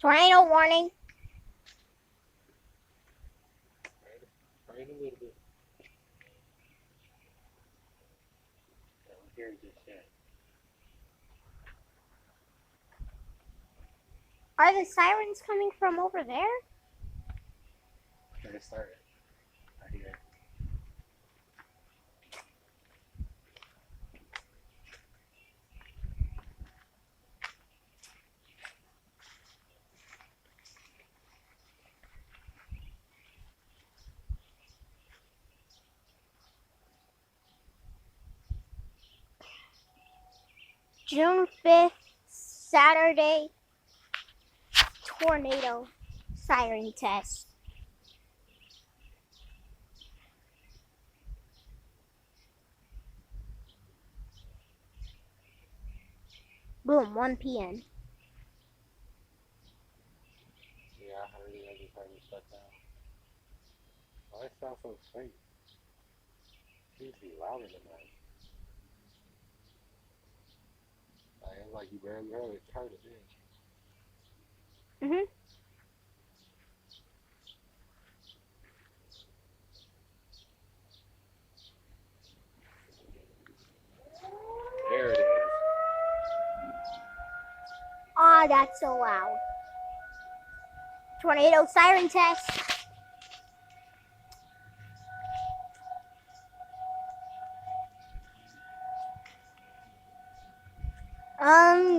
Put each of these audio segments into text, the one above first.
Tornado warning. Rain a little bit. I don't hear it just yet. Are the sirens coming from over there? Okay, it started. I hear it. June 5th, Saturday, tornado siren test. Boom, 1 p.m. Yeah, I heard it. I just heard it shut down. Why it sounds so faint? It seems to be louder tonight. It's like you barely heard it. Heard it, yeah. Mhm. There it is. Ah, that's so loud. Tornado siren test.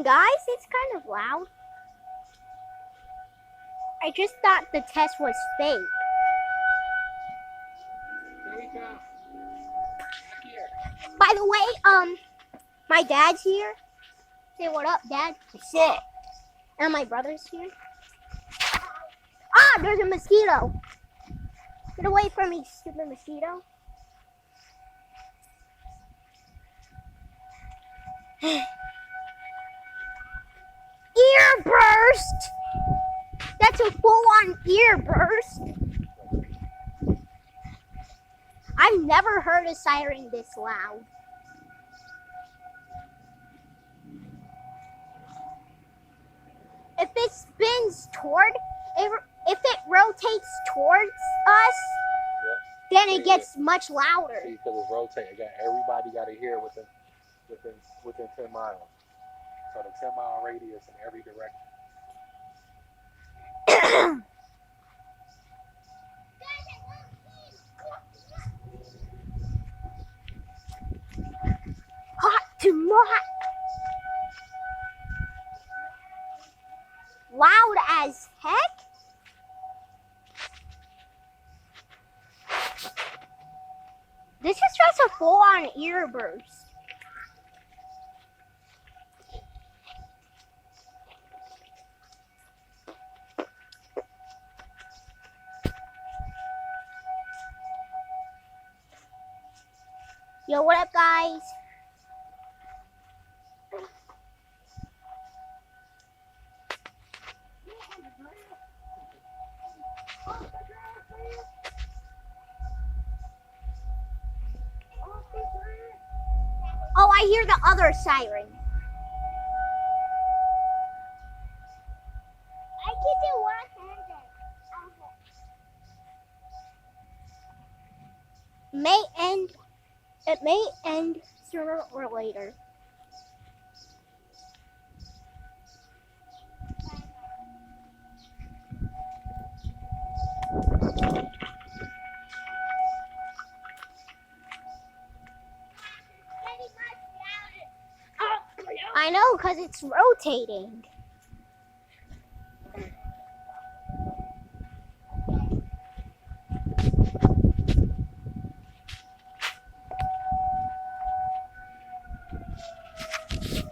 Guys, it's kind of loud. I just thought the test was fake. There we go. Back here. By the way, my dad's here. Say what up, Dad. What's up? And my brother's here. Ah, there's a mosquito. Get away from me, stupid mosquito. Ear burst! That's a full-on ear burst. I've never heard a siren this loud. If it spins if it rotates towards us, then it gets much louder. See, because it's rotating. Everybody got to hear within 10 miles. So the 10-mile radius in every direction. Hot tonight. Loud as heck. This is just a full-on ear burst. Yo, what up, guys? Oh, I hear the other siren. I can do one-handed. It may end sooner or later. I know, because it's rotating.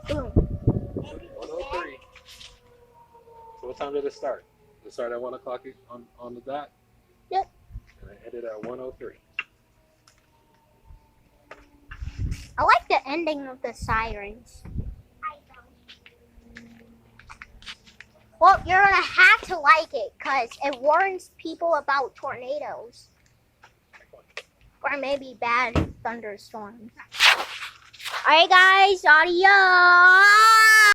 Boom. 103. So what time did it start? Did it start at 1 o'clock on the dot? Yep. And it ended at 103. I like the ending of the sirens. Well, you're gonna have to like it because it warns people about tornadoes or maybe bad thunderstorms. Alright guys, adios!